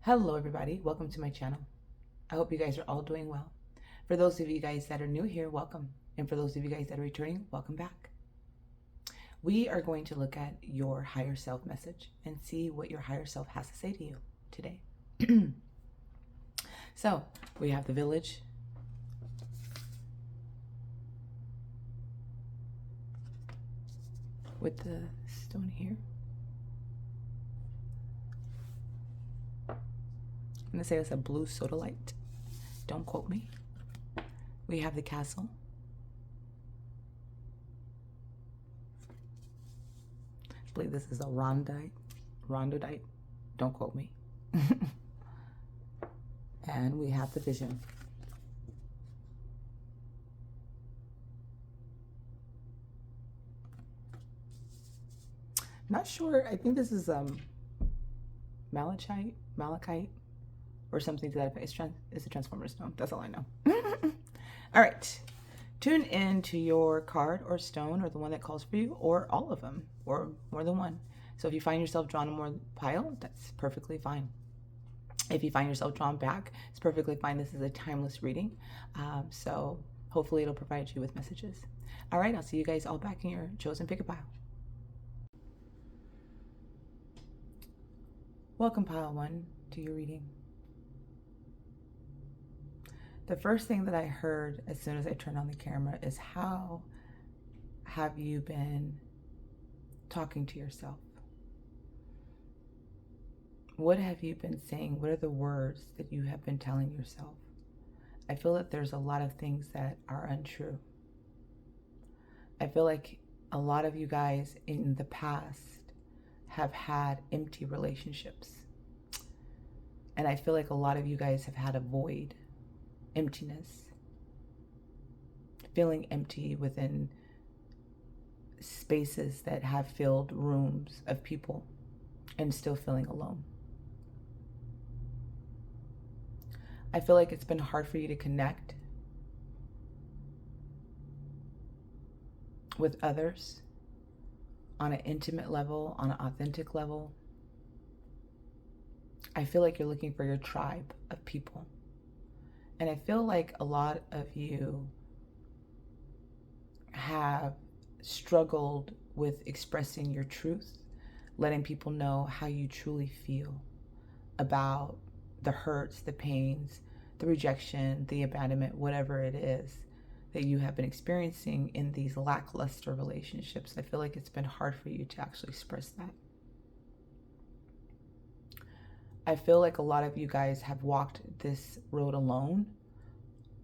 Hello everybody, welcome to my channel. I hope you guys are all doing well. For those of you guys that are new here, welcome. And for those of you guys that are returning, welcome back. We are going to look at your higher self message and see what your higher self has to say to you today. So we have the village, with the stone here. I'm gonna say it's a blue sodalite. Don't quote me. We have the castle. I believe this is a rondodite. Don't quote me. And we have the vision. Not sure. I think this is malachite, or something to that effect. It's a transformer stone. That's all I know. All right. Tune in to your card or stone, or the one that calls for you, or all of them, or more than one. So if you find yourself drawn to more pile, that's perfectly fine. If you find yourself drawn back, it's perfectly fine. This is a timeless reading. So hopefully it'll provide you with messages. All right. I'll see you guys all back in your chosen pick a pile. Welcome, pile one, to your reading. The first thing that I heard as soon as I turned on the camera is, how have you been talking to yourself? What have you been saying? What are the words that you have been telling yourself? I feel that there's a lot of things that are untrue. I feel like a lot of you guys in the past have had empty relationships. And I feel like a lot of you guys have had a void. Emptiness, feeling empty within spaces that have filled rooms of people, and still feeling alone. I feel like it's been hard for you to connect with others on an intimate level, on an authentic level. I feel like you're looking for your tribe of people. And I feel like a lot of you have struggled with expressing your truth, letting people know how you truly feel about the hurts, the pains, the rejection, the abandonment, whatever it is that you have been experiencing in these lackluster relationships. I feel like it's been hard for you to actually express that. I feel like a lot of you guys have walked this road alone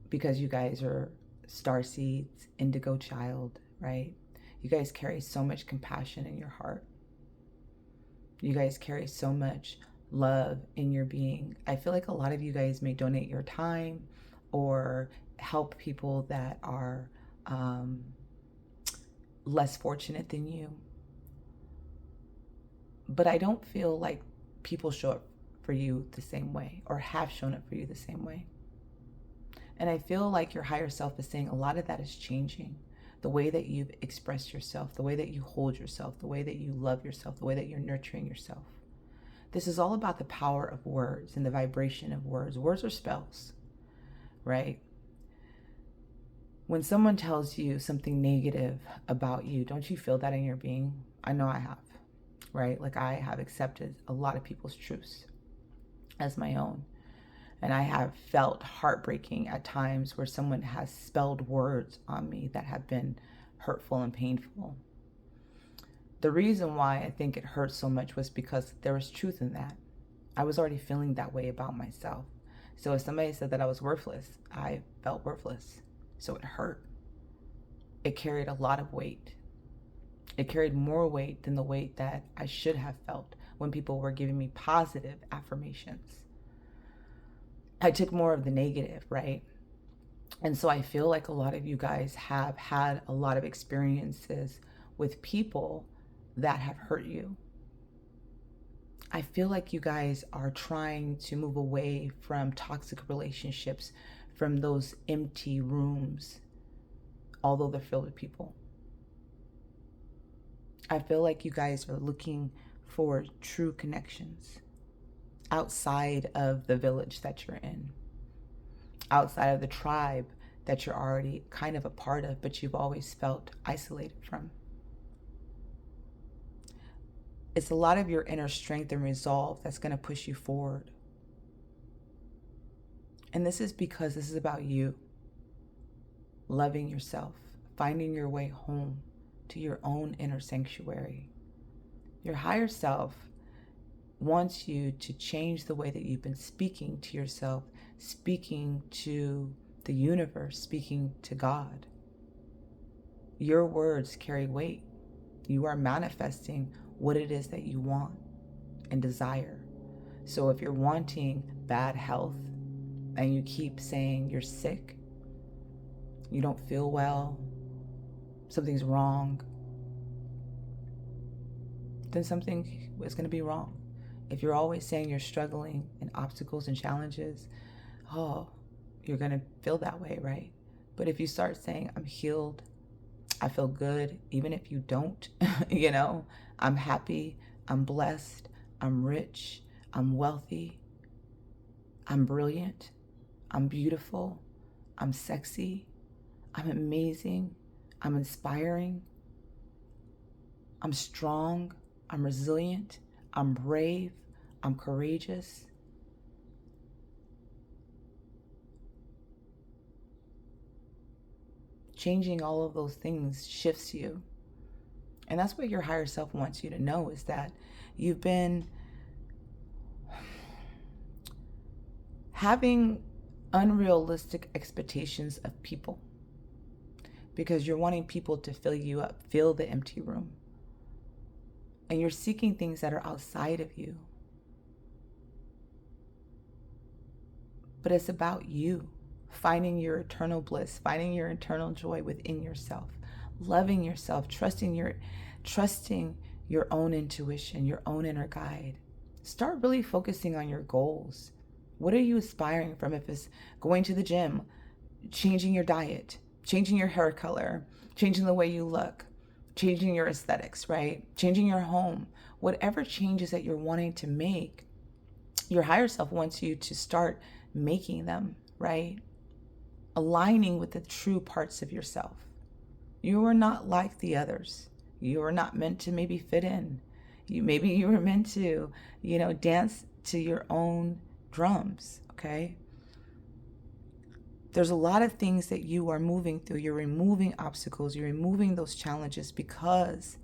because you guys are starseeds, indigo child, right? You guys carry so much compassion in your heart. You guys carry so much love in your being. I feel like a lot of you guys may donate your time or help people that are less fortunate than you. But I don't feel like people show up for you the same way, or have shown up for you the same way. And I feel like your higher self is saying a lot of that is changing. The way that you've expressed yourself, the way that you hold yourself, the way that you love yourself, the way that you're nurturing yourself. This is all about the power of words and the vibration of words. Words are spells, right? When someone tells you something negative about you, don't you feel that in your being? I know I have, right? Like, I have accepted a lot of people's truths as my own. And I have felt heartbreaking at times where someone has spelled words on me that have been hurtful and painful. The reason why I think it hurt so much was because there was truth in that. I was already feeling that way about myself. So if somebody said that I was worthless, I felt worthless. So it hurt. It carried a lot of weight. It carried more weight than the weight that I should have felt when people were giving me positive affirmations. I took more of the negative, right? And so I feel like a lot of you guys have had a lot of experiences with people that have hurt you. I feel like you guys are trying to move away from toxic relationships, from those empty rooms, although they're filled with people. I feel like you guys are looking for true connections. outside of the village that you're in, outside of the tribe that you're already kind of a part of, but you've always felt isolated from. It's a lot of your inner strength and resolve that's going to push you forward. And this is because this is about you loving yourself, finding your way home to your own inner sanctuary. Your higher self wants you to change the way that you've been speaking to yourself, speaking to the universe, speaking to God. Your words carry weight. You are manifesting what it is that you want and desire. So if you're wanting bad health and you keep saying you're sick, you don't feel well, something's wrong, then something is going to be wrong. If you're always saying you're struggling and obstacles and challenges, you're going to feel that way, right? But if you start saying, I'm healed, I feel good, even if you don't, I'm happy, I'm blessed, I'm rich, I'm wealthy, I'm brilliant, I'm beautiful, I'm sexy, I'm amazing, I'm inspiring, I'm strong, I'm resilient, I'm brave, I'm courageous. Changing all of those things shifts you. And that's what your higher self wants you to know, is that you've been having unrealistic expectations of people because you're wanting people to fill you up, fill the empty room. And you're seeking things that are outside of you. But it's about you finding your eternal bliss, finding your eternal joy within yourself, loving yourself, trusting your own intuition, your own inner guide. Start really focusing on your goals. What are you aspiring from? If it's going to the gym, changing your diet, changing your hair color, changing the way you look, changing your aesthetics, right? Changing your home, whatever changes that you're wanting to make, your higher self wants you to start making them, right? Aligning with the true parts of yourself. You are not like the others. You are not meant to maybe fit in. Maybe you were meant to, dance to your own drums, okay? There's a lot of things that you are moving through. You're removing obstacles. You're removing those challenges because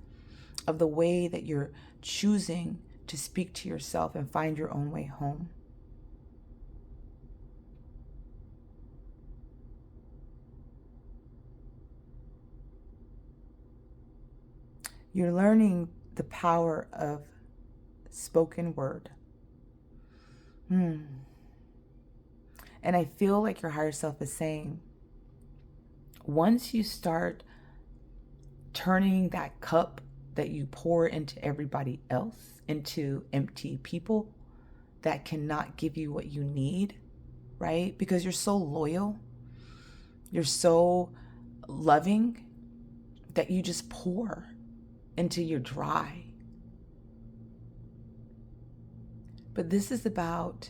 of the way that you're choosing to speak to yourself and find your own way home. You're learning the power of spoken word. And I feel like your higher self is saying, once you start turning that cup that you pour into everybody else into empty people that cannot give you what you need, right? Because you're so loyal, you're so loving that you just pour until you're dry. But this is about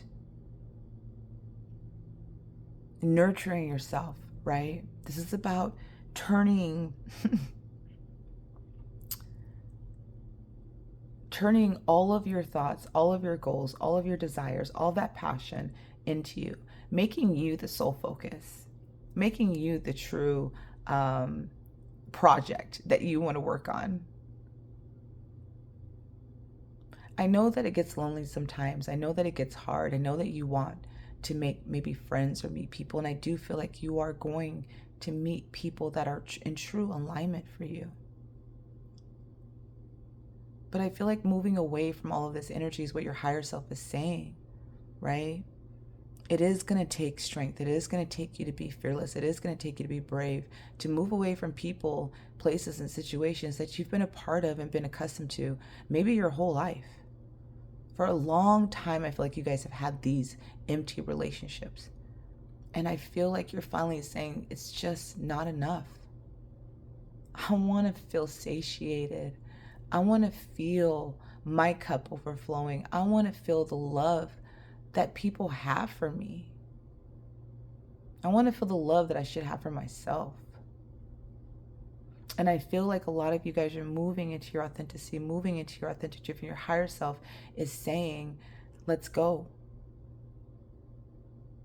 nurturing yourself, right? This is about turning all of your thoughts, all of your goals, all of your desires, all that passion into you, making you the sole focus, making you the true project that you want to work on. I know that it gets lonely sometimes. I know that it gets hard. I know that you want to make maybe friends or meet people. And I do feel like you are going to meet people that are in true alignment for you. But I feel like moving away from all of this energy is what your higher self is saying, right? It is going to take strength. It is going to take you to be fearless. It is going to take you to be brave, to move away from people, places, and situations that you've been a part of and been accustomed to maybe your whole life. For a long time, I feel like you guys have had these empty relationships. And I feel like you're finally saying it's just not enough. I want to feel satiated. I want to feel my cup overflowing. I want to feel the love that people have for me. I want to feel the love that I should have for myself. And I feel like a lot of you guys are moving into your authenticity, moving into your authentic truth. And your higher self is saying, let's go.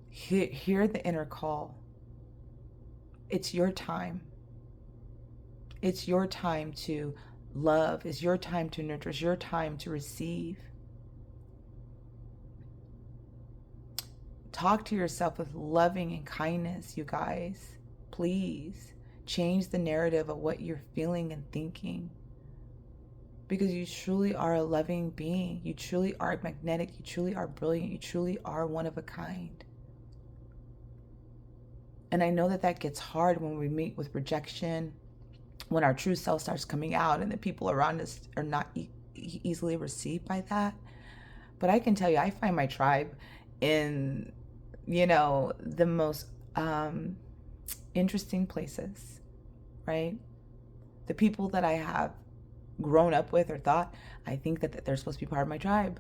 Hear the inner call. It's your time. It's your time to love. It's your time to nurture. It's your time to receive. Talk to yourself with loving and kindness, you guys. Please change the narrative of what you're feeling and thinking. Because you truly are a loving being. You truly are magnetic. You truly are brilliant. You truly are one of a kind. And I know that that gets hard when we meet with rejection, when our true self starts coming out and the people around us are not easily received by that. But I can tell you, I find my tribe in, the most interesting places, right? The people that I have grown up with or thought, I think that they're supposed to be part of my tribe.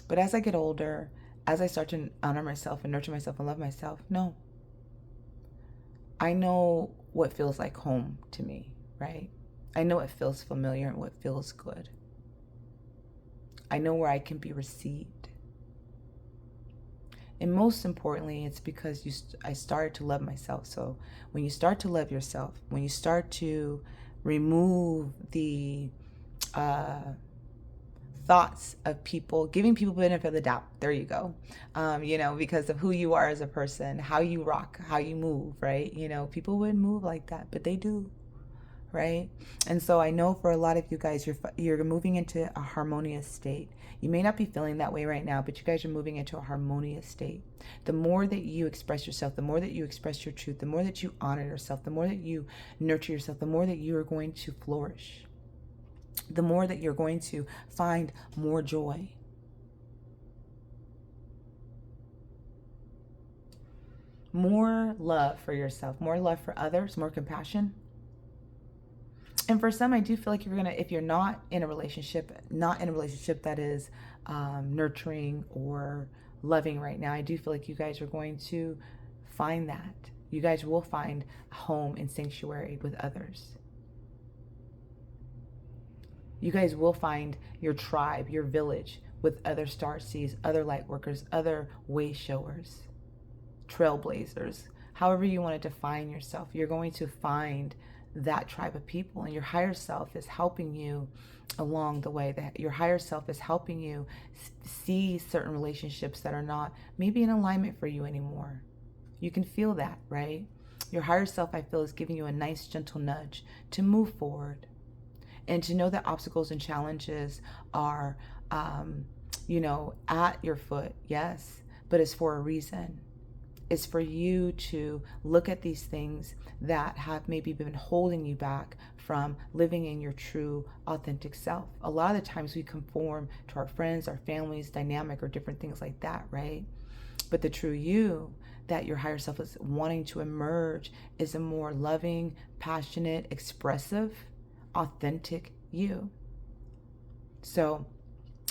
But as I get older, as I start to honor myself and nurture myself and love myself, no. I know what feels like home to me, right? I know what feels familiar and what feels good. I know where I can be received. And most importantly, it's because I started to love myself. So when you start to love yourself, when you start to remove the thoughts of people, giving people benefit of the doubt, there you go, because of who you are as a person, how you rock, how you move, right? People wouldn't move like that, but they do, right? And so I know for a lot of you guys, you're moving into a harmonious state. You may not be feeling that way right now, but you guys are moving into a harmonious state. The more that you express yourself, the more that you express your truth, the more that you honor yourself, the more that you nurture yourself, the more that you are going to flourish, the more that you're going to find more joy. More love for yourself, more love for others, more compassion. And for some, I do feel like if you're not in a relationship that is nurturing or loving right now, I do feel like you guys are going to find that. You guys will find home and sanctuary with others. You guys will find your tribe, your village with other starseeds, other light workers, other way showers, trailblazers. However you want to define yourself, you're going to find that tribe of people, and your higher self is helping you along the way. That your higher self is helping you see certain relationships that are not maybe in alignment for you anymore. You can feel that, right? Your higher self, I feel, is giving you a nice gentle nudge to move forward and to know that obstacles and challenges are at your foot, yes, but it's for a reason. It's for you to look at these things that have maybe been holding you back from living in your true, authentic self. A lot of the times we conform to our friends, our families, dynamic, or different things like that, right? But the true you that your higher self is wanting to emerge is a more loving, passionate, expressive, authentic you. So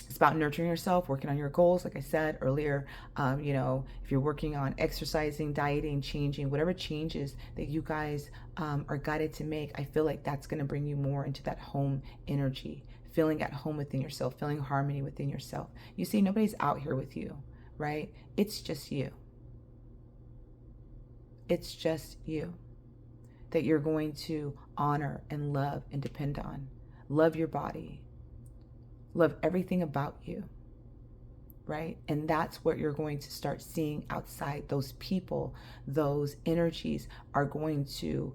it's about nurturing yourself, working on your goals. Like I said earlier, if you're working on exercising, dieting, changing, whatever changes that you guys are guided to make, I feel like that's going to bring you more into that home energy, feeling at home within yourself, feeling harmony within yourself. You see, nobody's out here with you, right? It's just you. It's just you that you're going to honor and love and depend on. Love your body. Love everything about you, right? And that's what you're going to start seeing outside. Those people, those energies are going to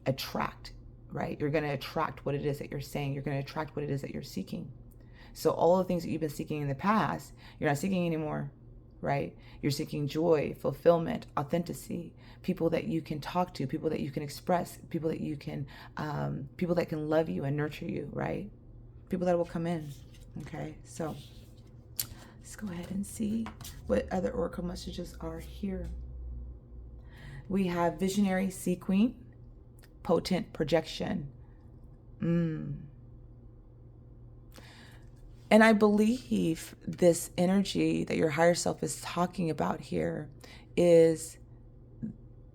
attract, right? You're going to attract what it is that you're saying. You're going to attract what it is that you're seeking. So all the things that you've been seeking in the past, you're not seeking anymore, right? You're seeking joy, fulfillment, authenticity, people that you can talk to, people that you can express, people that can love you and nurture you, right? People that will come in. Okay, so let's go ahead and see what other oracle messages are here. We have Visionary Sea Queen, Potent Projection. And I believe this energy that your higher self is talking about here is,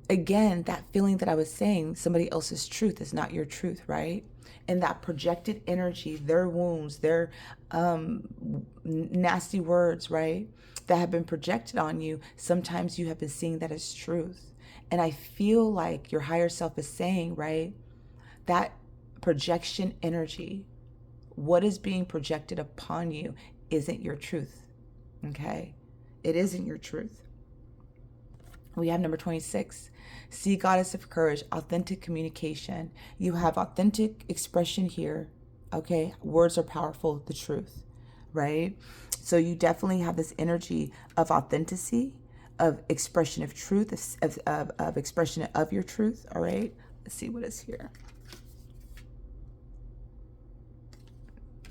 again, that feeling that I was saying, somebody else's truth is not your truth, right? And that projected energy, their wounds, their nasty words, right, that have been projected on you, sometimes you have been seeing that as truth. And I feel like your higher self is saying, right, that projection energy, what is being projected upon you isn't your truth, okay? It isn't your truth. We have number 26. See, goddess of courage, authentic communication. You have authentic expression here. Okay. Words are powerful, the truth, right? So you definitely have this energy of authenticity, of expression of truth, of expression of your truth. All right. Let's see what is here.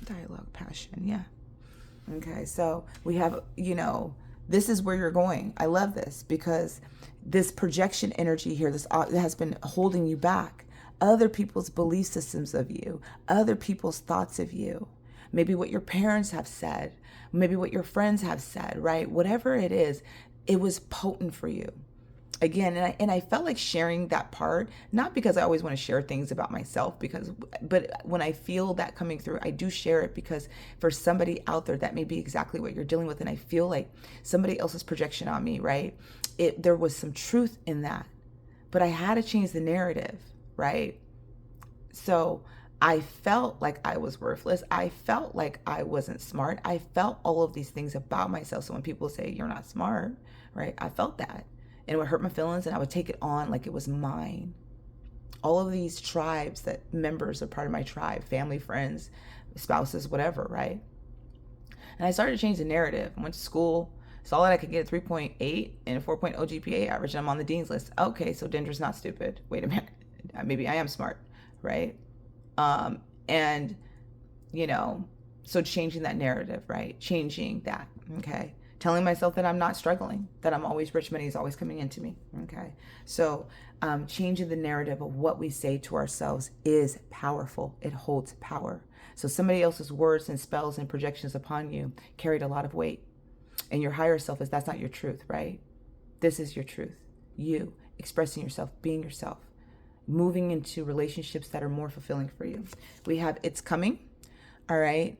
Dialogue, passion. Yeah. Okay. So we have, this is where you're going. I love this because this projection energy here, this has been holding you back. Other people's belief systems of you, other people's thoughts of you, maybe what your parents have said, maybe what your friends have said, right? Whatever it is, it was potent for you. Again, and I felt like sharing that part, not because I always want to share things about myself, but when I feel that coming through, I do share it because for somebody out there, that may be exactly what you're dealing with. And I feel like somebody else's projection on me, right? There was some truth in that, but I had to change the narrative, right? So I felt like I was worthless. I felt like I wasn't smart. I felt all of these things about myself. So when people say you're not smart, right? I felt that. And it would hurt my feelings, and I would take it on like it was mine. All of these tribes that members are part of my tribe, family, friends, spouses, whatever, right? And I started to change the narrative. I went to school, saw that I could get a 3.8 and a 4.0 GPA average, and I'm on the dean's list. Okay, so Dendra's not stupid. Wait a minute. Maybe I am smart, right? And, so changing that narrative, right? Changing that, okay? Telling myself that I'm not struggling, that I'm always rich, money is always coming into me, okay? So changing the narrative of what we say to ourselves is powerful. It holds power. So somebody else's words and spells and projections upon you carried a lot of weight. And your higher self that's not your truth, right? This is your truth. You expressing yourself, being yourself, moving into relationships that are more fulfilling for you. We have it's coming, all right?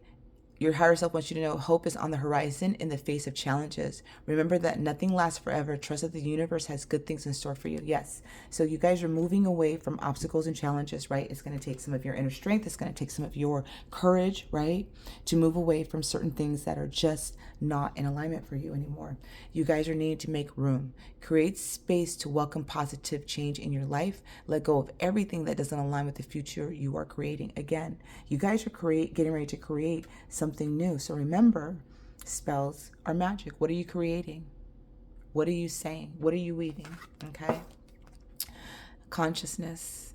Your higher self wants you to know hope is on the horizon in the face of challenges. Remember that nothing lasts forever. Trust that the universe has good things in store for you. Yes. So you guys are moving away from obstacles and challenges, right? It's going to take some of your inner strength. It's going to take some of your courage, right? To move away from certain things that are just not in alignment for you anymore. You guys are needing to make room. Create space to welcome positive change in your life. Let go of everything that doesn't align with the future you are creating. Again, you guys are getting ready to create something new. So remember, spells are magic. What are you creating? What are you saying? What are you weaving? Okay. Consciousness.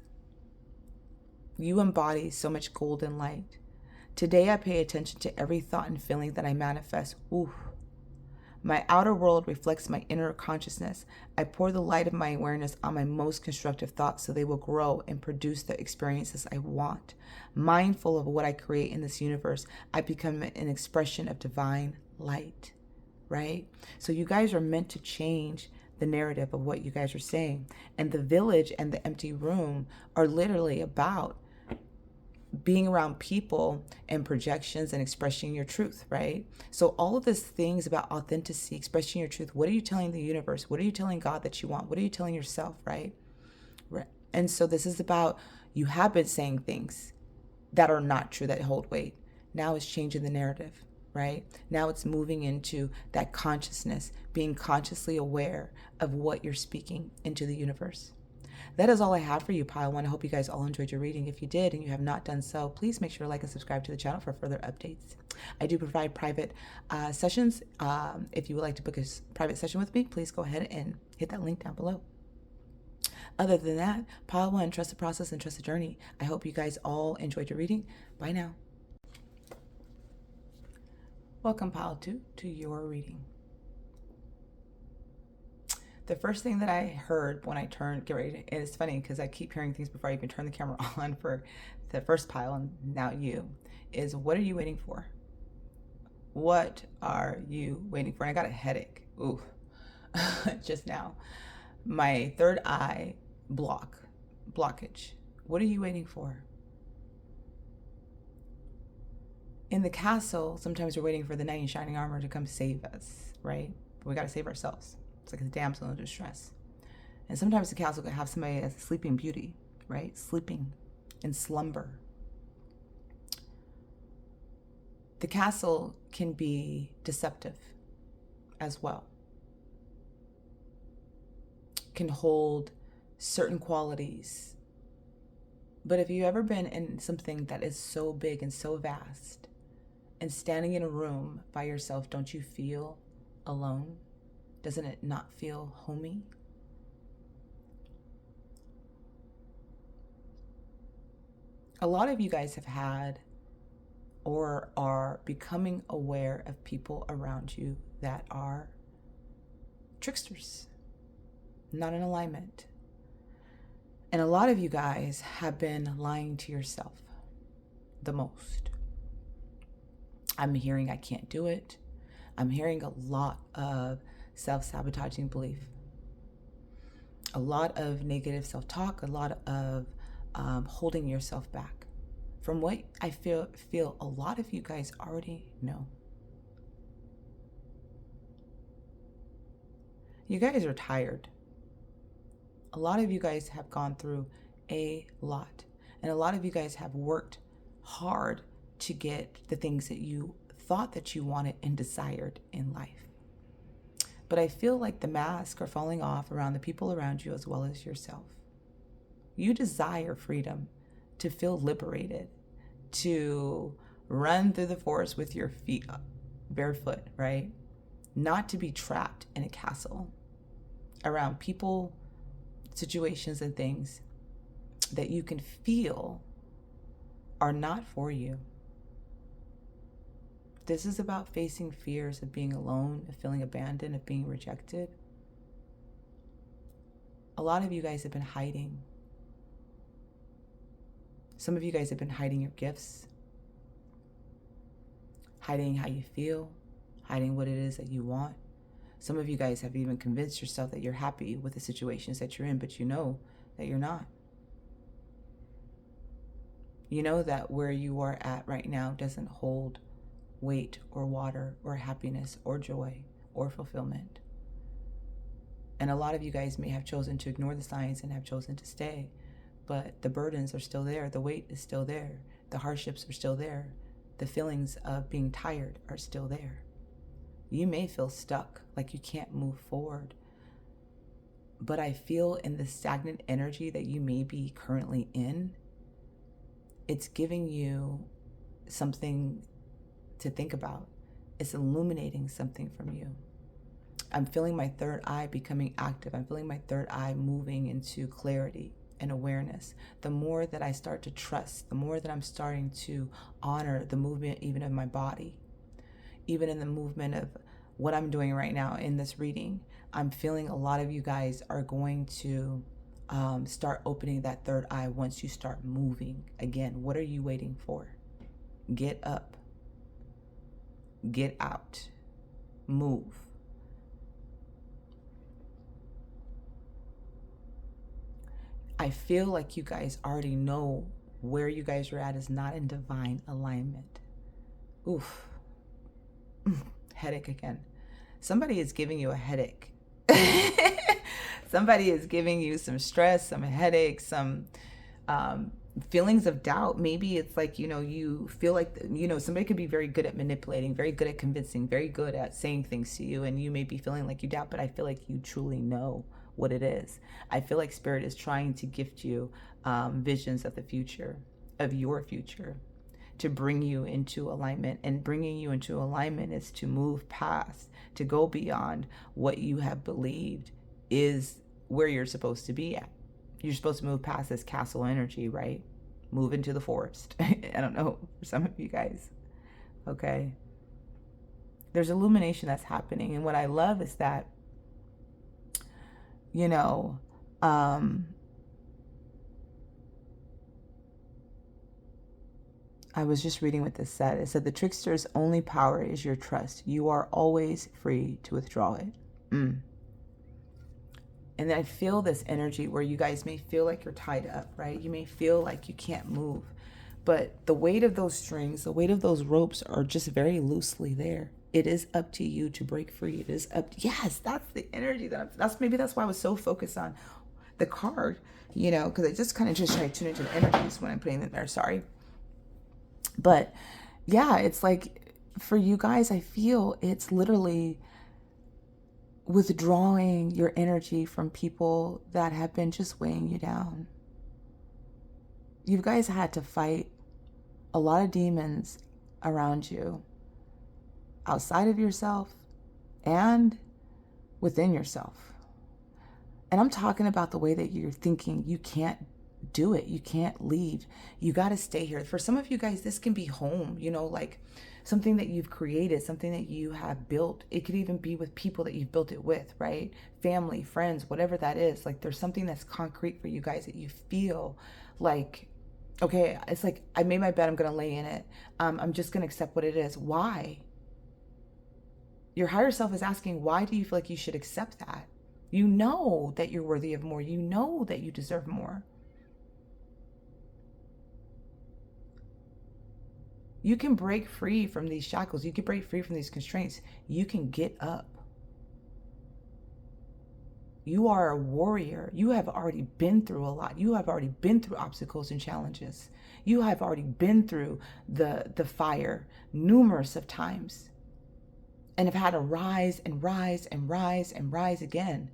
You embody so much golden light. Today I pay attention to every thought and feeling that I manifest. Ooh. My outer world reflects my inner consciousness. I pour the light of my awareness on my most constructive thoughts so they will grow and produce the experiences I want. Mindful of what I create in this universe, I become an expression of divine light, right? So you guys are meant to change the narrative of what you guys are saying. And the village and the empty room are literally about being around people and projections and expressing your truth, right? So all of these things about authenticity, expressing your truth, what are you telling the universe? What are you telling God that you want? What are you telling yourself, right? And so this is about, you have been saying things that are not true, that hold weight. Now it's changing the narrative, right? Now it's moving into that consciousness, being consciously aware of what you're speaking into the universe. That is all I have for you, Pile 1. I hope you guys all enjoyed your reading. If you did and you have not done so, please make sure to like and subscribe to the channel for further updates. I do provide private sessions. If you would like to book a private session with me, please go ahead and hit that link down below. Other than that, Pile 1, trust the process and trust the journey. I hope you guys all enjoyed your reading. Bye now. Welcome, Pile 2, to your reading. The first thing that I heard when I get ready, and it's funny because I keep hearing things before I even turn the camera on for the first pile and now you, is what are you waiting for? What are you waiting for? And I got a headache. Ooh, just now. My third eye blockage. What are you waiting for? In the castle, sometimes we're waiting for the knight in shining armor to come save us, right? But we got to save ourselves. It's like a damsel in distress. And sometimes the castle could have somebody as a sleeping beauty, right? Sleeping in slumber. The castle can be deceptive as well. Can hold certain qualities. But if you've ever been in something that is so big and so vast, and standing in a room by yourself, don't you feel alone? Doesn't it not feel homey? A lot of you guys have had or are becoming aware of people around you that are tricksters, not in alignment. And a lot of you guys have been lying to yourself the most. I'm hearing I can't do it. I'm hearing a lot of self-sabotaging belief, a lot of negative self-talk, a lot of holding yourself back. From what I feel a lot of you guys already know. You guys are tired. A lot of you guys have gone through a lot. And a lot of you guys have worked hard to get the things that you thought that you wanted and desired in life. But I feel like the masks are falling off around the people around you as well as yourself. You desire freedom, to feel liberated, to run through the forest with your feet up, barefoot, right? Not to be trapped in a castle around people, situations, and things that you can feel are not for you. This is about facing fears of being alone, of feeling abandoned, of being rejected. A lot of you guys have been hiding. Some of you guys have been hiding your gifts, hiding how you feel, hiding what it is that you want. Some of you guys have even convinced yourself that you're happy with the situations that you're in, but you know that you're not. You know that where you are at right now doesn't hold weight or water or happiness or joy or fulfillment. And a lot of you guys may have chosen to ignore the signs and have chosen to stay, but the burdens are still there. The weight is still there. The hardships are still there. The feelings of being tired are still there. You may feel stuck, like you can't move forward. But I feel in the stagnant energy that you may be currently in, it's giving you something to think about. It's illuminating something from you. I'm feeling my third eye becoming active. I'm feeling my third eye moving into clarity and awareness. The more that I start to trust, the more that I'm starting to honor the movement even of my body. Even in the movement of what I'm doing right now in this reading, I'm feeling a lot of you guys are going to start opening that third eye once you start moving. Again, what are you waiting for? Get up. Get out. Move. I feel like you guys already know where you guys are at is not in divine alignment. Oof. Headache again. Somebody is giving you a headache. Somebody is giving you some stress, some headache, some feelings of doubt. Maybe it's like, you feel like, somebody could be very good at manipulating, very good at convincing, very good at saying things to you, and you may be feeling like you doubt, but I feel like you truly know what it is. I feel like Spirit is trying to gift you visions of the future, of your future, to bring you into alignment. And bringing you into alignment is to move past, to go beyond what you have believed is where you're supposed to be at. You're supposed to move past this castle energy, right? Move into the forest. I don't know, for some of you guys. Okay. There's illumination that's happening. And what I love is that, I was just reading what this said. It said, the trickster's only power is your trust. You are always free to withdraw it. And then I feel this energy where you guys may feel like you're tied up, right? You may feel like you can't move. But the weight of those strings, the weight of those ropes are just very loosely there. It is up to you to break free. It is up. Yes, that's the energy that's why I was so focused on the card, because I just kind of just try to tune into the energies when I'm putting them there. Sorry. But yeah, it's like for you guys, I feel it's literally withdrawing your energy from people that have been just weighing you down. You guys had to fight a lot of demons around you, outside of yourself and within yourself. And I'm talking about the way that you're thinking. You can't do it. You can't leave. You got to stay here. For some of you guys, this can be home, like something that you've created, something that you have built. It could even be with people that you've built it with, right? Family, friends, whatever that is. Like there's something that's concrete for you guys that you feel like, okay, it's like I made my bed, I'm going to lay in it. I'm just going to accept what it is. Why? Your higher self is asking, why do you feel like you should accept that? You know that you're worthy of more. You know that you deserve more. You can break free from these shackles. You can break free from these constraints. You can get up. You are a warrior. You have already been through a lot. You have already been through obstacles and challenges. You have already been through the fire numerous of times and have had to rise and rise and rise and rise again.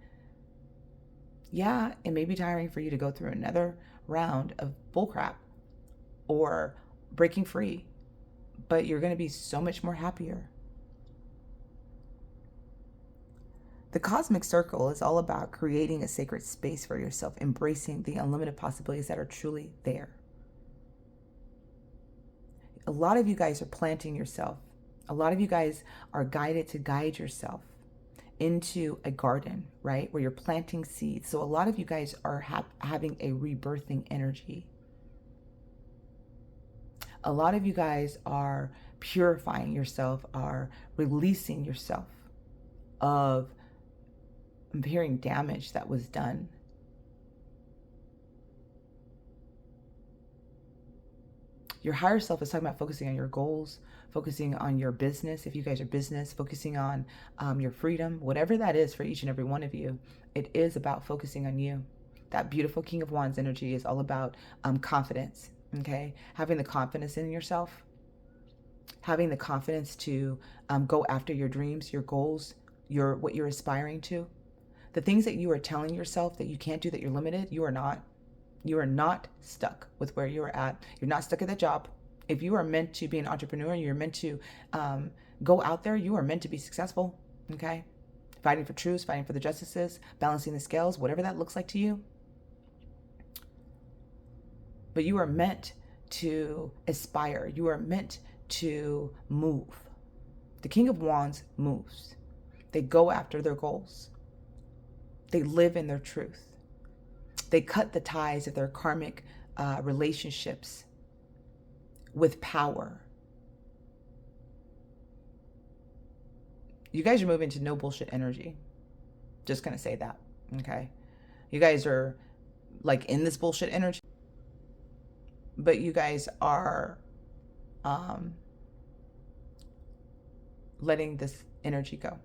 Yeah, it may be tiring for you to go through another round of bullcrap or breaking free, but you're going to be so much more happier. The cosmic circle is all about creating a sacred space for yourself, embracing the unlimited possibilities that are truly there. A lot of you guys are planting yourself. A lot of you guys are guided to guide yourself into a garden, right? Where you're planting seeds. So a lot of you guys are having a rebirthing energy. A lot of you guys are purifying yourself, are releasing yourself of, I'm hearing, damage that was done. Your higher self is talking about focusing on your goals, focusing on your business. If you guys are business, focusing on your freedom, whatever that is for each and every one of you, it is about focusing on you. That beautiful King of Wands energy is all about confidence, okay? Having the confidence in yourself, having the confidence to go after your dreams, your goals, what you're aspiring to. The things that you are telling yourself that you can't do, that you're limited, you are not. You are not stuck with where you are at. You're not stuck at that job. If you are meant to be an entrepreneur, you're meant to go out there, you are meant to be successful, okay? Fighting for truths, fighting for the justices, balancing the scales, whatever that looks like to you. But you are meant to aspire. You are meant to move. The King of Wands moves. They go after their goals. They live in their truth. They cut the ties of their karmic relationships with power. You guys are moving to no bullshit energy. Just gonna say that, okay? You guys are like in this bullshit energy, but you guys are letting this energy go.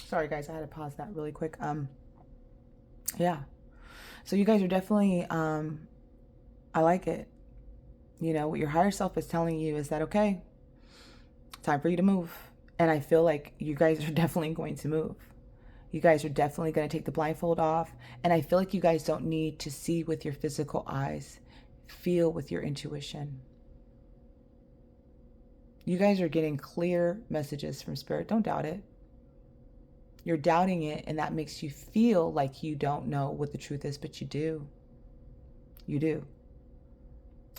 Sorry guys, I had to pause that really quick. Yeah. So you guys are definitely, I like it. You know, what your higher self is telling you is that, okay, time for you to move. And I feel like you guys are definitely going to move. You guys are definitely going to take the blindfold off. And I feel like you guys don't need to see with your physical eyes. Feel with your intuition. You guys are getting clear messages from Spirit. Don't doubt it. You're doubting it, and that makes you feel like you don't know what the truth is, but you do. You do.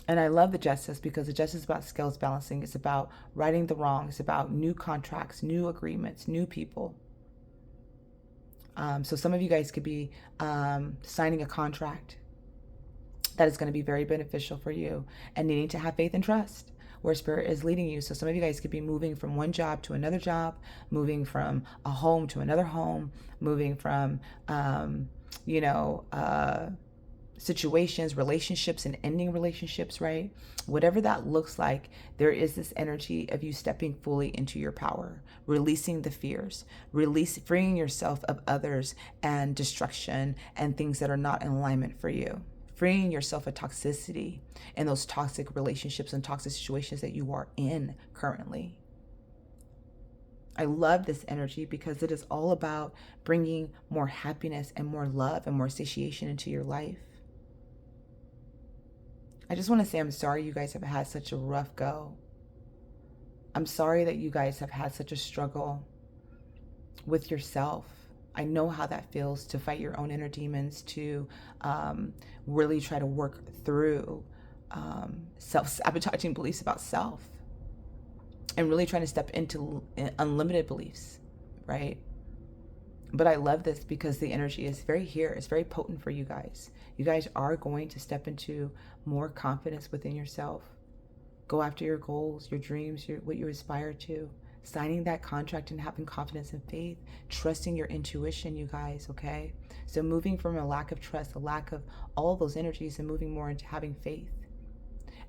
And I love the justice, because the justice is about scales balancing. It's about righting the wrong. It's about new contracts, new agreements, new people. So some of you guys could be signing a contract that is going to be very beneficial for you, and needing to have faith and trust where Spirit is leading you. So some of you guys could be moving from one job to another job, moving from a home to another home, moving from, situations, relationships, and ending relationships, right? Whatever that looks like, there is this energy of you stepping fully into your power, releasing the fears, freeing yourself of others and destruction and things that are not in alignment for you. Freeing yourself of toxicity and those toxic relationships and toxic situations that you are in currently. I love this energy because it is all about bringing more happiness and more love and more satiation into your life. I just want to say I'm sorry you guys have had such a rough go. I'm sorry that you guys have had such a struggle with yourself. I know how that feels to fight your own inner demons, to really try to work through self-sabotaging beliefs about self, and really trying to step into unlimited beliefs, right? But I love this because the energy is very here. It's very potent for you guys. You guys are going to step into more confidence within yourself. Go after your goals, your dreams, what you aspire to. Signing that contract and having confidence and faith. Trusting your intuition, you guys, okay? So moving from a lack of trust, a lack of all of those energies, and moving more into having faith.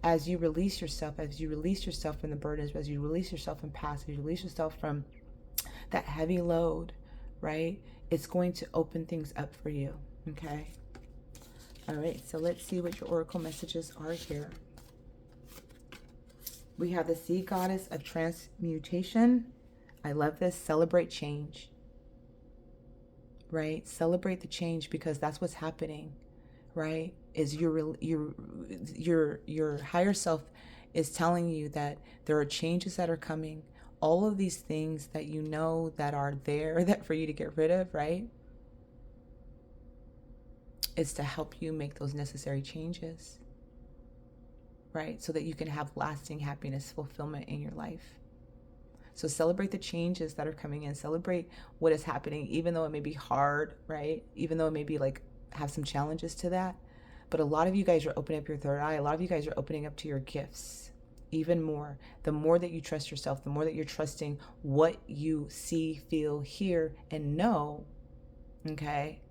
As you release yourself from the burdens, as you release yourself from past, as you release yourself from that heavy load, right? It's going to open things up for you, okay? All right, so let's see what your oracle messages are here. We have the Sea Goddess of Transmutation. I love this. Celebrate change, right? Celebrate the change, because that's what's happening, right? Is your higher self is telling you that there are changes that are coming. All of these things that you know that are there that for you to get rid of, right? Is to help you make those necessary changes, right? So that you can have lasting happiness, fulfillment in your life. So celebrate the changes that are coming in. Celebrate what is happening, even though it may be hard, right? Even though it may be like have some challenges to that. But a lot of you guys are opening up your third eye. A lot of you guys are opening up to your gifts even more. The more that you trust yourself, the more that you're trusting what you see, feel, hear, and know, okay?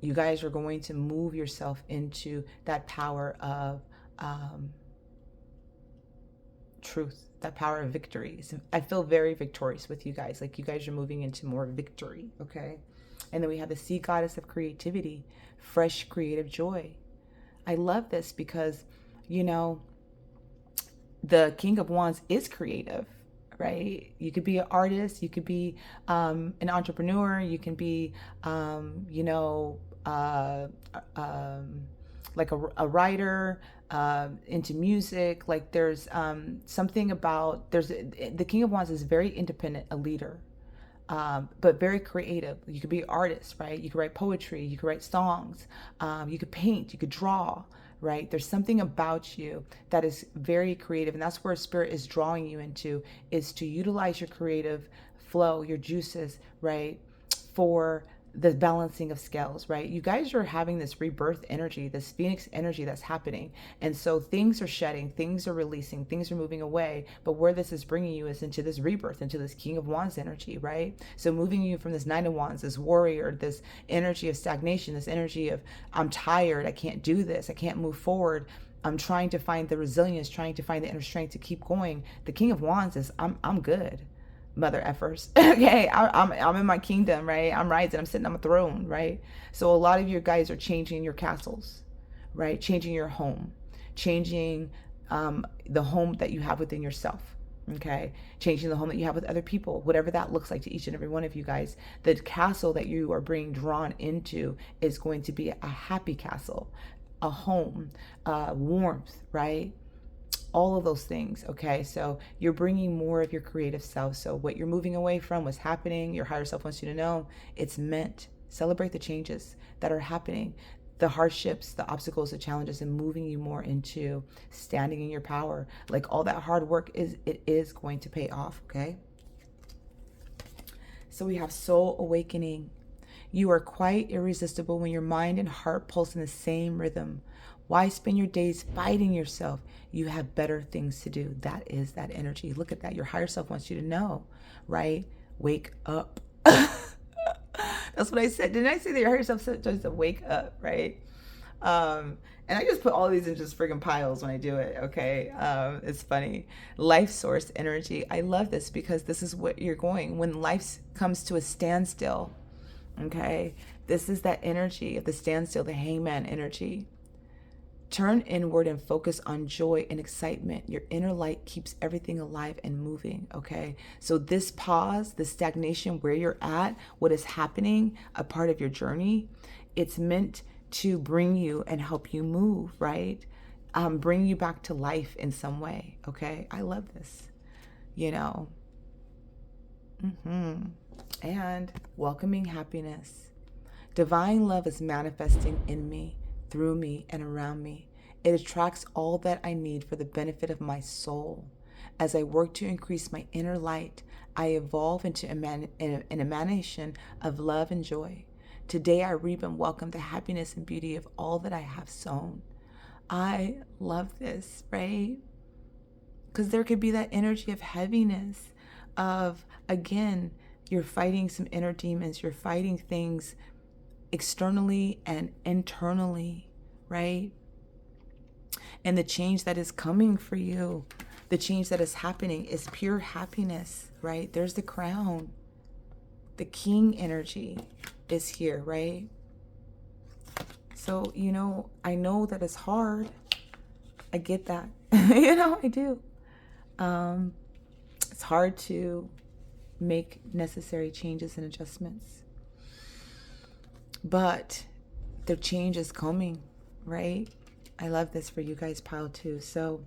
You guys are going to move yourself into that power of truth, that power of victory. So I feel very victorious with you guys. Like you guys are moving into more victory, okay? And then we have the Sea Goddess of Creativity, fresh creative joy. I love this because, you know, the King of Wands is creative, right? You could be an artist, you could be an entrepreneur, you can be, like a writer, into music. Like there's something about, the King of Wands is very independent, a leader. But very creative. You could be an artist, right? You could write poetry, you could write songs, you could paint, you could draw, right? There's something about you that is very creative, and that's where Spirit is drawing you into, is to utilize your creative flow, your juices, right? For the balancing of scales, right? You guys are having this rebirth energy, this Phoenix energy that's happening. And so things are shedding, things are releasing, things are moving away. But where this is bringing you is into this rebirth, into this King of Wands energy, right? So moving you from this Nine of Wands, this warrior, this energy of stagnation, this energy of I'm tired, I can't do this, I can't move forward. I'm trying to find the resilience, trying to find the inner strength to keep going. The King of Wands is I'm good. Mother effers. Okay, I'm in my kingdom, right? I'm rising, I'm sitting on my throne, right? So a lot of you guys are changing your castles, right? Changing your home, changing the home that you have within yourself, okay? Changing the home that you have with other people, whatever that looks like to each and every one of you guys. The castle that you are being drawn into is going to be a happy castle, a home, warmth, right? All of those things, okay? So you're bringing more of your creative self. So what you're moving away from, what's happening, your higher self wants you to know, it's meant. Celebrate the changes that are happening, the hardships, the obstacles, the challenges, and moving you more into standing in your power. Like all that hard work is going to pay off, okay? So we have soul awakening. You are quite irresistible when your mind and heart pulse in the same rhythm. Why spend your days fighting yourself? You have better things to do. That is that energy. Look at that. Your higher self wants you to know, right? Wake up. That's what I said. Didn't I say that your higher self said just to wake up, right? And I just put all these in just friggin' piles when I do it, okay? It's funny. Life source energy. I love this because this is what you're going. When life comes to a standstill, okay? This is that energy of the standstill, the hangman energy. Turn inward and focus on joy and excitement. Your inner light keeps everything alive and moving, okay? So this pause, the stagnation where you're at, what is happening, a part of your journey, it's meant to bring you and help you move, right? Bring you back to life in some way, okay? I love this, you know. And welcoming happiness. Divine love is manifesting in me, through me, and around me. It attracts all that I need for the benefit of my soul. As I work to increase my inner light, I evolve into an emanation of love and joy. Today I reap and welcome the happiness and beauty of all that I have sown. I love this, right? Because there could be that energy of heaviness, of, again, you're fighting some inner demons. You're fighting things externally and internally, right? And the change that is coming for you, the change that is happening is pure happiness, right? There's the crown. The king energy is here, right? So, you know, I know that it's hard. I get that. You know, I do. It's hard to make necessary changes and adjustments. But the change is coming, right? I love this for you guys, pile 2. So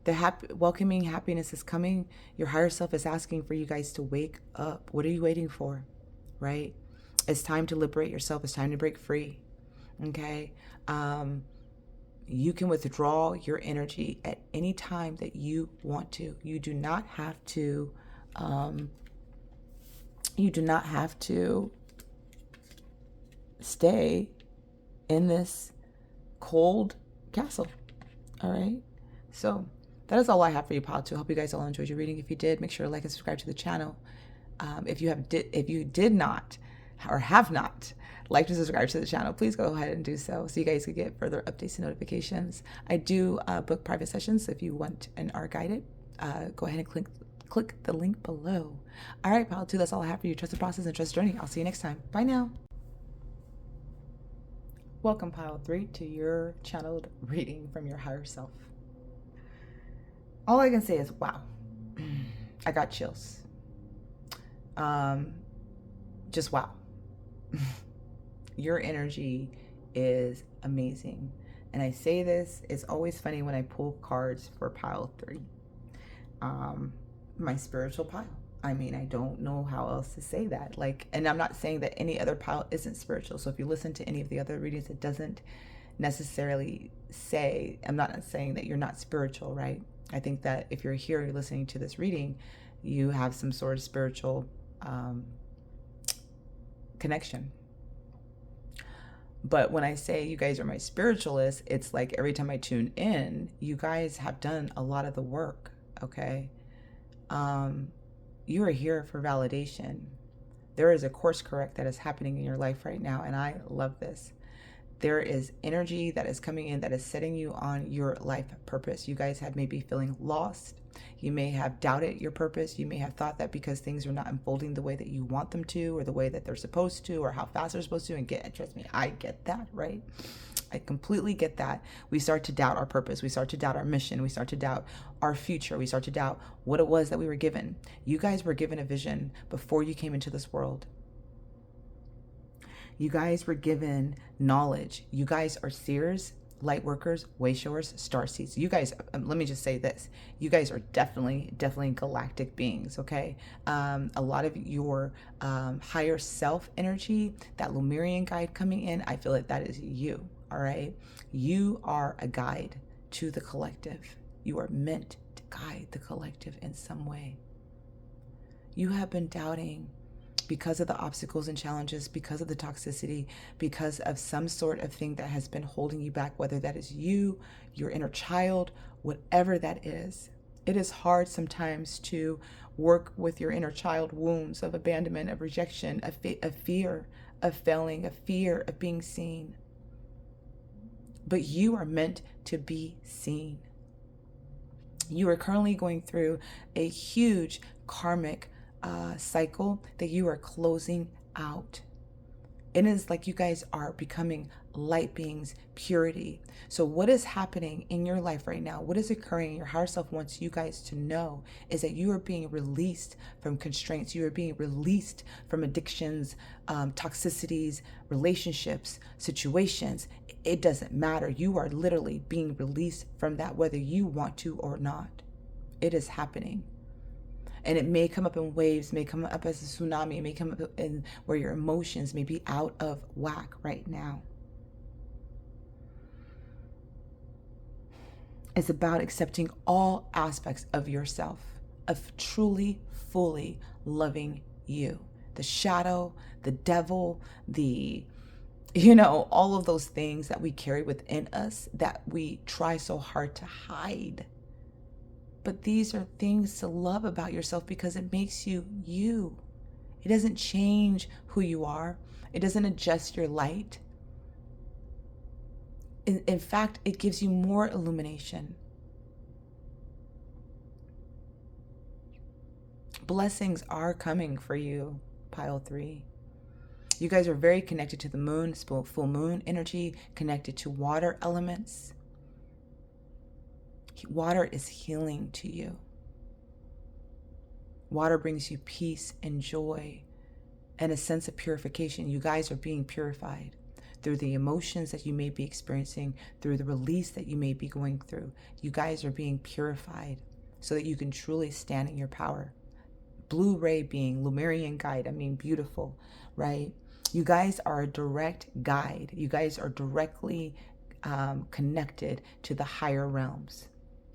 the welcoming happiness is coming. Your higher self is asking for you guys to wake up. What are you waiting for, right? It's time to liberate yourself. It's time to break free, okay? You can withdraw your energy at any time that you want to. You do not have to, stay in this cold castle, all right? So that is all I have for you, pile 2. I hope you guys all enjoyed your reading. If you did, make sure to like and subscribe to the channel. If you did not or have not liked and subscribed to the channel, please go ahead and do so you guys can get further updates and notifications. I do book private sessions, so if you want and are guided, go ahead and click the link below. All right, pile 2, that's all I have for you. Trust the process and trust the journey. I'll see you next time. Bye now. Welcome, pile 3, to your channeled reading from your higher self. All I can say is, wow, I got chills. Just wow. Your energy is amazing. And I say this, it's always funny when I pull cards for pile 3. My spiritual pile. I mean, I don't know how else to say that. And I'm not saying that any other pile isn't spiritual. So if you listen to any of the other readings, it doesn't necessarily say, I'm not saying that you're not spiritual, right? I think that if you're here, you're listening to this reading, you have some sort of spiritual connection. But when I say you guys are my spiritualists, it's like every time I tune in, you guys have done a lot of the work, okay? You are here for validation. There is a course correct that is happening in your life right now, and I love this. There is energy that is coming in that is setting you on your life purpose. You guys have maybe feeling lost. You may have doubted your purpose. You may have thought that because things are not unfolding the way that you want them to, or the way that they're supposed to, or how fast they're supposed to. And trust me, I get that, right? I completely get that. We start to doubt our purpose. We start to doubt our mission. We start to doubt our future. We start to doubt what it was that we were given. You guys were given a vision before you came into this world. You guys were given knowledge. You guys are seers, light workers, way showers, star seeds. You guys, let me just say this. You guys are definitely galactic beings, okay? A lot of your higher self energy, that Lemurian guide coming in, I feel like that is you, all right? You are a guide to the collective. You are meant to guide the collective in some way. You have been doubting because of the obstacles and challenges, because of the toxicity, because of some sort of thing that has been holding you back, whether that is you, your inner child, whatever that is. It is hard sometimes to work with your inner child wounds of abandonment, of rejection, of fear of failing, of fear of being seen. But you are meant to be seen. You are currently going through a huge karmic cycle that you are closing out. It is like you guys are becoming light beings, purity. So what is happening in your life right now, what is occurring, your higher self wants you guys to know is that you are being released from constraints. You are being released from addictions, toxicities, relationships, situations. It doesn't matter. You are literally being released from that, whether you want to or not. It is happening. And it may come up in waves, may come up as a tsunami, it may come up in where your emotions may be out of whack right now. It's about accepting all aspects of yourself, of truly, fully loving you. The shadow, the devil, all of those things that we carry within us that we try so hard to hide. But these are things to love about yourself because it makes you you. It doesn't change who you are. It doesn't adjust your light. In fact, it gives you more illumination. Blessings are coming for you, pile 3. You guys are very connected to the moon, full moon energy, connected to water elements. Water is healing to you. Water brings you peace and joy and a sense of purification. You guys are being purified through the emotions that you may be experiencing, through the release that you may be going through. You guys are being purified so that you can truly stand in your power. Blue ray being, Lemurian guide, beautiful, right? You guys are a direct guide. You guys are directly connected to the higher realms.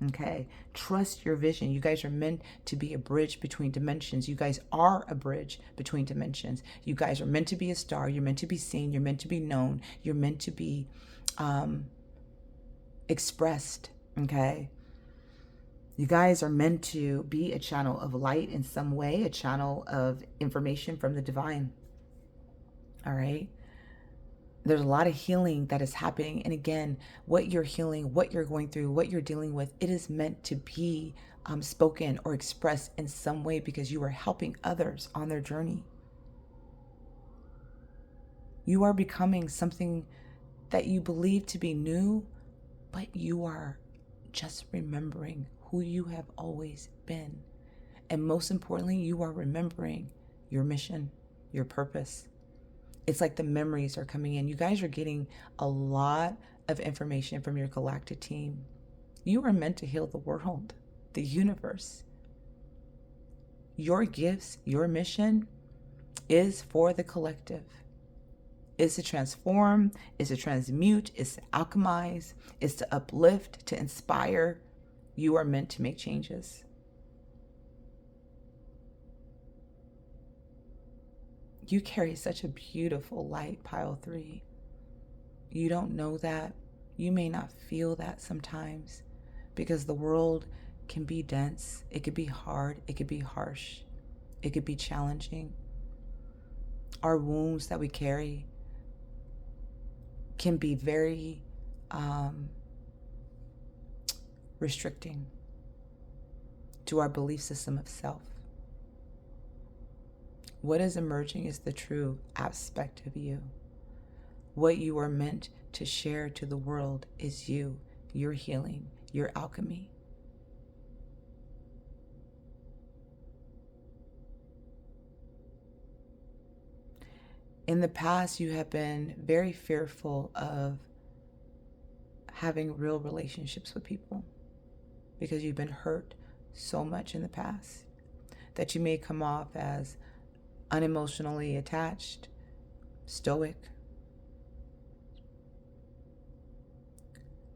Okay, trust your vision. You guys are meant to be a bridge between dimensions. You guys are a bridge between dimensions. You guys are meant to be a star. You're meant to be seen. You're meant to be known. You're meant to be expressed. Okay, you guys are meant to be a channel of light in some way, a channel of information from the divine. All right. There's a lot of healing that is happening. And again, what you're healing, what you're going through, what you're dealing with, it is meant to be spoken or expressed in some way because you are helping others on their journey. You are becoming something that you believe to be new, but you are just remembering who you have always been. And most importantly, you are remembering your mission, your purpose. It's like the memories are coming in. You guys are getting a lot of information from your galactic team. You are meant to heal the world, the universe. Your gifts, your mission is for the collective. It's to transform, it's to transmute, it's to alchemize, it's to uplift, to inspire. You are meant to make changes. You carry such a beautiful light, pile 3. You don't know that. You may not feel that sometimes because the world can be dense. It could be hard. It could be harsh. It could be challenging. Our wounds that we carry can be very restricting to our belief system of self. What is emerging is the true aspect of you. What you are meant to share to the world is you, your healing, your alchemy. In the past, you have been very fearful of having real relationships with people because you've been hurt so much in the past that you may come off as unemotionally attached, stoic.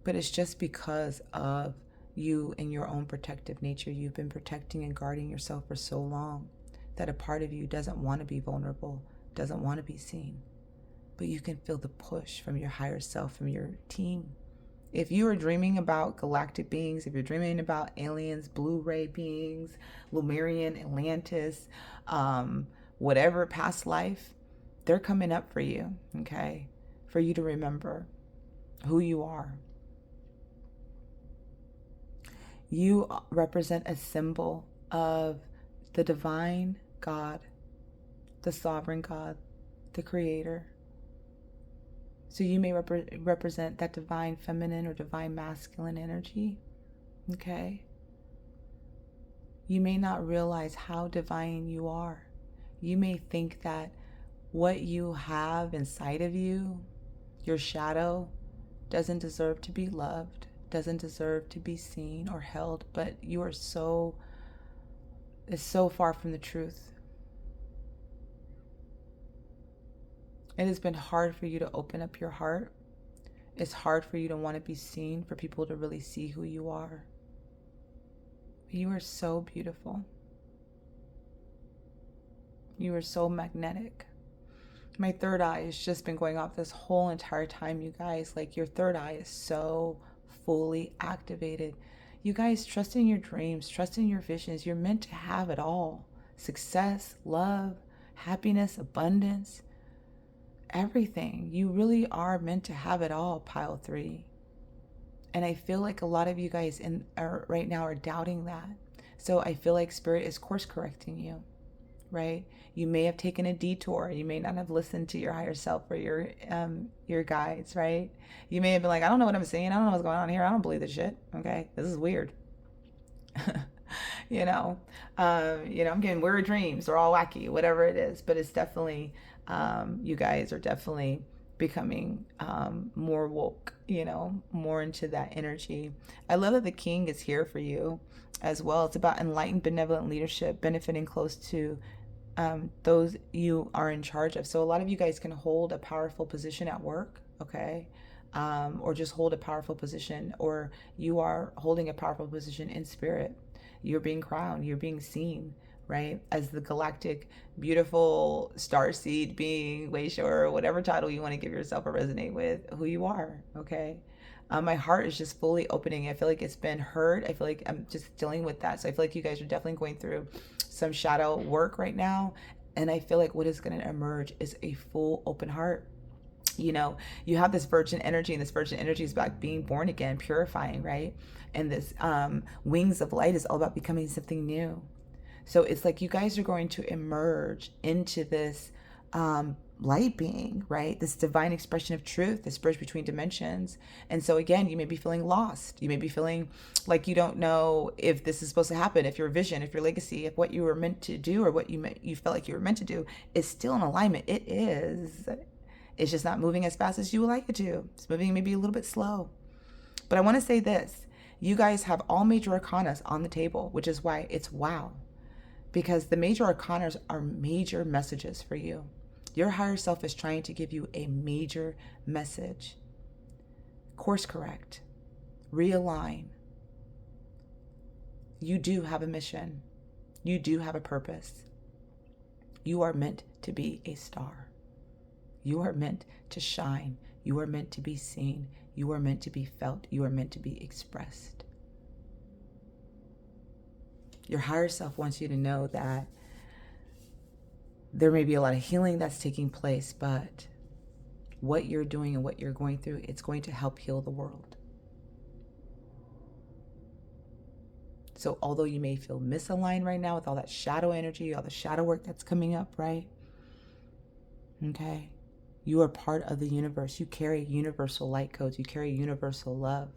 But it's just because of you and your own protective nature. You've been protecting and guarding yourself for so long that a part of you doesn't want to be vulnerable, doesn't want to be seen. But you can feel the push from your higher self, from your team. If you are dreaming about galactic beings, if you're dreaming about aliens, blue ray beings, Lemurian, Atlantis, whatever past life, they're coming up for you, okay? For you to remember who you are. You represent a symbol of the divine God, the sovereign God, the creator. So you may represent that divine feminine or divine masculine energy, okay? You may not realize how divine you are. You may think that what you have inside of you, your shadow, doesn't deserve to be loved, doesn't deserve to be seen or held, but you are it's so far from the truth. It has been hard for you to open up your heart. It's hard for you to want to be seen, for people to really see who you are. You are so beautiful. You are so magnetic. My third eye has just been going off this whole entire time, you guys. Like, your third eye is so fully activated. You guys, trust in your dreams, trust in your visions. You're meant to have it all. Success, love, happiness, abundance. Everything. You really are meant to have it all, pile 3. And I feel like a lot of you guys right now are doubting that. So I feel like Spirit is course correcting you, right? You may have taken a detour. You may not have listened to your higher self or your guides, right? You may have been like, I don't know what I'm saying. I don't know what's going on here. I don't believe this shit. Okay, this is weird. I'm getting weird dreams. They're all wacky, whatever it is. But it's definitely, you guys are definitely becoming more woke, more into that energy. I love that the King is here for you as well. It's about enlightened, benevolent leadership, benefiting close to those you are in charge of. So a lot of you guys can hold a powerful position at work, okay? Or just hold a powerful position, or you are holding a powerful position in spirit. You're being crowned, you're being seen, right? As the galactic, beautiful starseed being, Wayshower, whatever title you want to give yourself or resonate with who you are, okay? My heart is just fully opening. I feel like it's been heard. I feel like I'm just dealing with that. So I feel like you guys are definitely going through some shadow work right now. And I feel like what is going to emerge is a full open heart. You have this virgin energy, and this virgin energy is about being born again, purifying, right? And this wings of light is all about becoming something new. So it's like you guys are going to emerge into this light being, right? This divine expression of truth, this bridge between dimensions. And so again, you may be feeling lost. You may be feeling like you don't know if this is supposed to happen, if your vision, if your legacy, if what you were meant to do, or what you felt like you were meant to do is still in alignment. It is. It's just not moving as fast as you would like it to. It's moving maybe a little bit slow. But I want to say this. You guys have all major arcanas on the table, which is why it's wow. Because the major arcanas are major messages for you. Your higher self is trying to give you a major message. Course correct. Realign. You do have a mission. You do have a purpose. You are meant to be a star. You are meant to shine. You are meant to be seen. You are meant to be felt. You are meant to be expressed. Your higher self wants you to know that there may be a lot of healing that's taking place, but what you're doing and what you're going through, it's going to help heal the world. So although you may feel misaligned right now with all that shadow energy, all the shadow work that's coming up, right? Okay. You are part of the universe. You carry universal light codes. You carry universal love.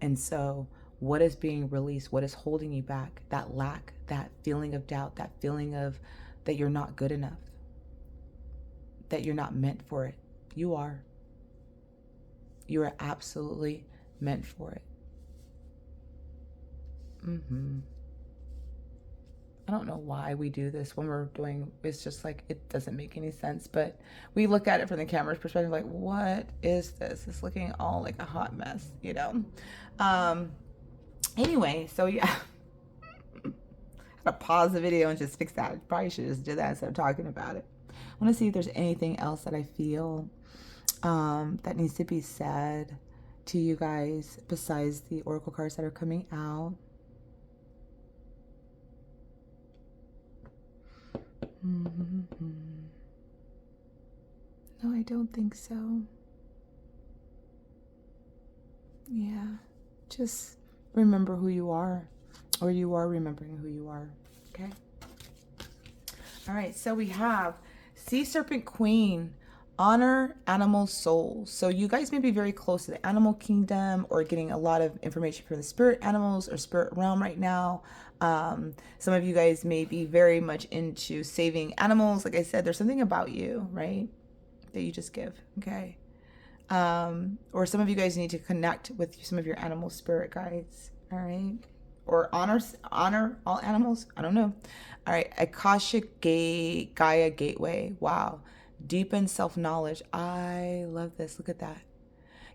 And so what is being released? What is holding you back? That lack, that feeling of doubt, that feeling of that you're not good enough, that you're not meant for it. You are. You are absolutely meant for it. I don't know why we do this when we're doing, it's just like, it doesn't make any sense, but we look at it from the camera's perspective, like, what is this? It's looking all like a hot mess, Anyway, so yeah. I had to pause the video and just fix that. Probably should just do that instead of talking about it. I want to see if there's anything else that I feel that needs to be said to you guys besides the oracle cards that are coming out. No, I don't think so. Yeah, just remember who you are, or you are remembering who you are. Okay. All right, so we have Sea Serpent Queen, honor animal souls. So you guys may be very close to the animal kingdom or getting a lot of information from the spirit animals or spirit realm right now. Some of you guys may be very much into saving animals. Like I said, there's something about you, right, that you just give. Okay. Or some of you guys need to connect with some of your animal spirit guides. All right. Or honor all animals. I don't know. All right. Akashic Gaia Gateway. Wow. Deepen self-knowledge. I love this. Look at that.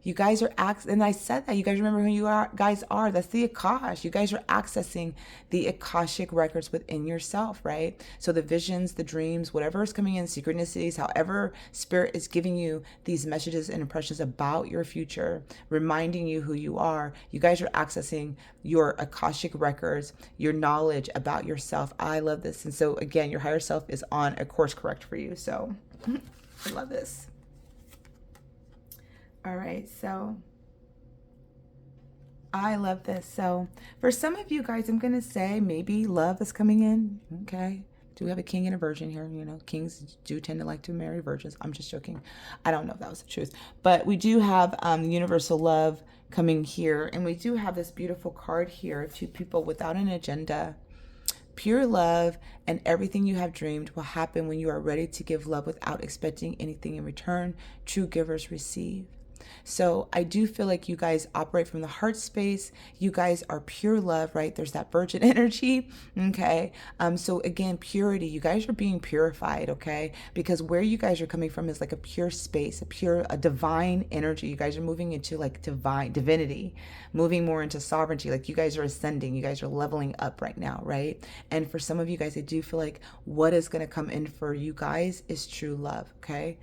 You guys are and I said that. You guys remember who you guys are. That's the Akash. You guys are accessing the Akashic records within yourself, right? So the visions, the dreams, whatever is coming in, synchronicities, however spirit is giving you these messages and impressions about your future, reminding you who you are. You guys are accessing your Akashic records, your knowledge about yourself. I love this. And so again, your higher self is on a course correct for you. So I love this. All right, so I love this. So for some of you guys, I'm going to say maybe love is coming in. Okay. Do we have a king and a virgin here? You know, kings do tend to like to marry virgins. I'm just joking. I don't know if that was the truth. But we do have universal love coming here. And we do have this beautiful card here to people without an agenda. Pure love and everything you have dreamed will happen when you are ready to give love without expecting anything in return. True givers receive. So I do feel like you guys operate from the heart space. You guys are pure love, right? There's that virgin energy. Okay. So again, purity, you guys are being purified. Okay. Because where you guys are coming from is like a pure space, a divine energy. You guys are moving into like divinity, moving more into sovereignty. Like you guys are ascending, you guys are leveling up right now. Right. And for some of you guys, I do feel like what is going to come in for you guys is true love. Okay.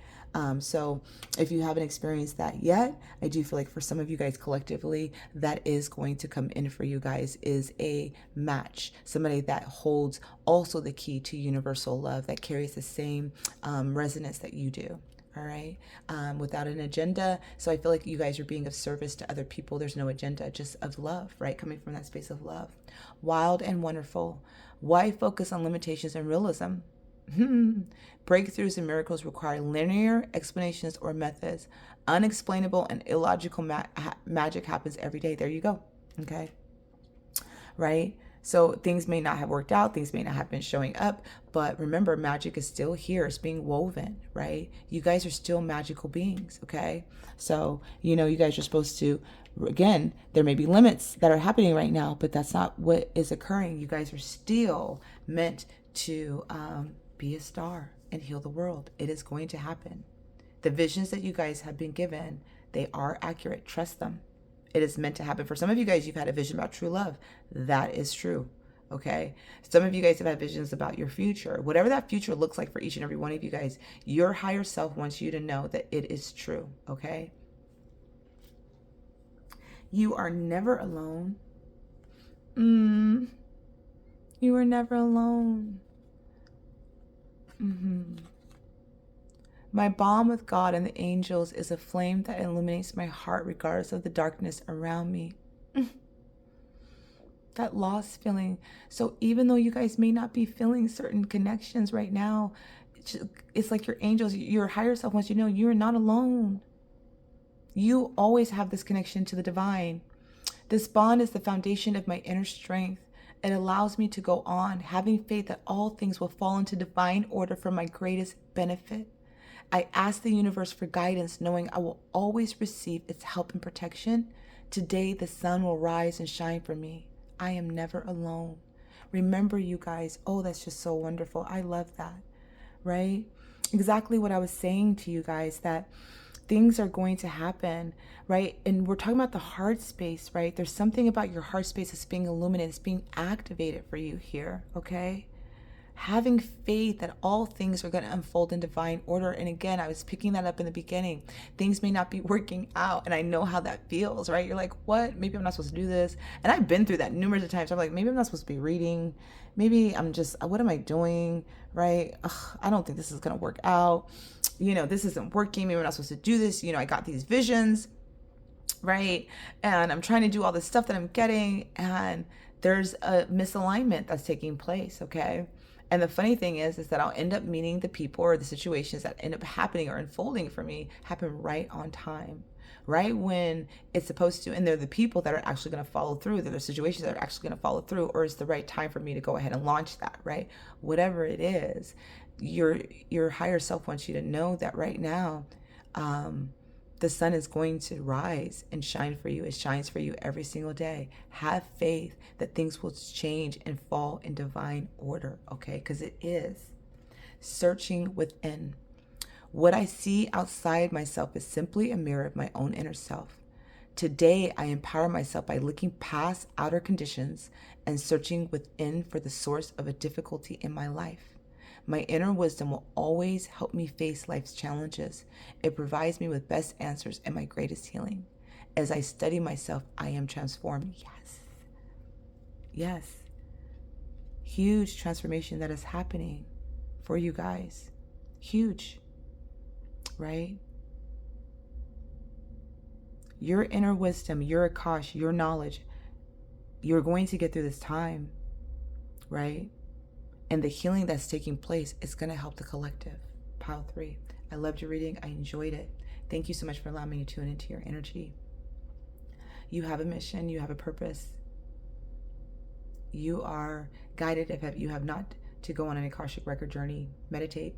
So if you haven't experienced that yet, I do feel like for some of you guys collectively, that is going to come in for you guys is a match. Somebody that holds also the key to universal love, that carries the same resonance that you do. All right. Without an agenda. So I feel like you guys are being of service to other people. There's no agenda, just of love, right? Coming from that space of love. Wild and wonderful. Why focus on limitations and realism? Breakthroughs and miracles require linear explanations or methods. Unexplainable and illogical magic happens every day. There you go. Okay. Right? So things may not have worked out. Things may not have been showing up. But remember, magic is still here. It's being woven, right? You guys are still magical beings. Okay. So, you know, you guys are supposed to, again, there may be limits that are happening right now, but that's not what is occurring. You guys are still meant to be a star and heal the world. It is going to happen. The visions that you guys have been given, they are accurate. Trust them. It is meant to happen. For some of you guys, you've had a vision about true love. That is true. Okay. Some of you guys have had visions about your future. Whatever that future looks like for each and every one of you guys, your higher self wants you to know that it is true. Okay. You are never alone. You are never alone. My bond with God and the angels is a flame that illuminates my heart regardless of the darkness around me. That lost feeling. So even though you guys may not be feeling certain connections right now, it's like your angels, your higher self wants you to know you're not alone. You always have this connection to the divine. This bond is the foundation of my inner strength. It allows me to go on, having faith that all things will fall into divine order for my greatest benefit. I ask the universe for guidance, knowing I will always receive its help and protection. Today, the sun will rise and shine for me. I am never alone. Remember, you guys, oh, that's just so wonderful. I love that, right? Exactly what I was saying to you guys, that things are going to happen, right? And we're talking about the heart space, right? There's something about your heart space that's being illuminated, it's being activated for you here, okay? Having faith that all things are going to unfold in divine order. And again, I was picking that up in the beginning. Things may not be working out, and I know how that feels, right? You're like, what? Maybe I'm not supposed to do this. And I've been through that numerous of times. I'm like, maybe I'm not supposed to be reading. Maybe I'm just, what am I doing, right? Ugh, I don't think this is going to work out. This isn't working. Maybe I'm not supposed to do this. I got these visions, right? And I'm trying to do all this stuff that I'm getting, and there's a misalignment that's taking place, okay? And the funny thing is that I'll end up meeting the people or the situations that end up happening or unfolding for me happen right on time, right when it's supposed to. And they're the people that are actually going to follow through. They're the situations that are actually going to follow through, or it's the right time for me to go ahead and launch that, right? Whatever it is, your higher self wants you to know that right now, the sun is going to rise and shine for you. It shines for you every single day. Have faith that things will change and fall in divine order, okay? Because it is. Searching within. What I see outside myself is simply a mirror of my own inner self. Today, I empower myself by looking past outer conditions and searching within for the source of a difficulty in my life. My inner wisdom will always help me face life's challenges. It provides me with best answers and my greatest healing. As I study myself, I am transformed. Yes. Yes. Huge transformation that is happening for you guys. Huge. Right? Your inner wisdom, your Akash, your knowledge, you're going to get through this time. Right? And the healing that's taking place is going to help the collective. Pile 3. I loved your reading. I enjoyed it. Thank you so much for allowing me to tune into your energy. You have a mission. You have a purpose. You are guided, if you have not, to go on an Akashic record journey. Meditate.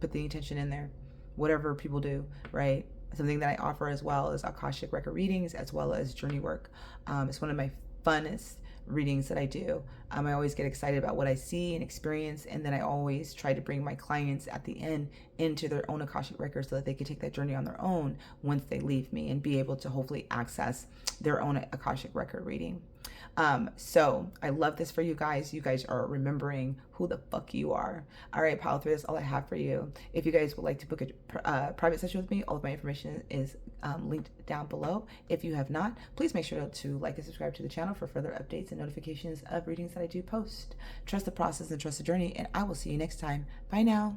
Put the intention in there. Whatever people do, right? Something that I offer as well is Akashic record readings as well as journey work. It's one of my funnest readings that I do. I always get excited about what I see and experience, and then I always try to bring my clients at the end into their own Akashic records so that they can take that journey on their own once they leave me and be able to hopefully access their own Akashic record reading. So I love this for you guys. You guys are remembering who the fuck you are. All right, pile 3, that's all I have for you. If you guys would like to book a private session with me, all of my information is linked down below. If you have not, please make sure to like and subscribe to the channel for further updates and notifications of readings that I do post. Trust the process and trust the journey, and I will see you next time. Bye now.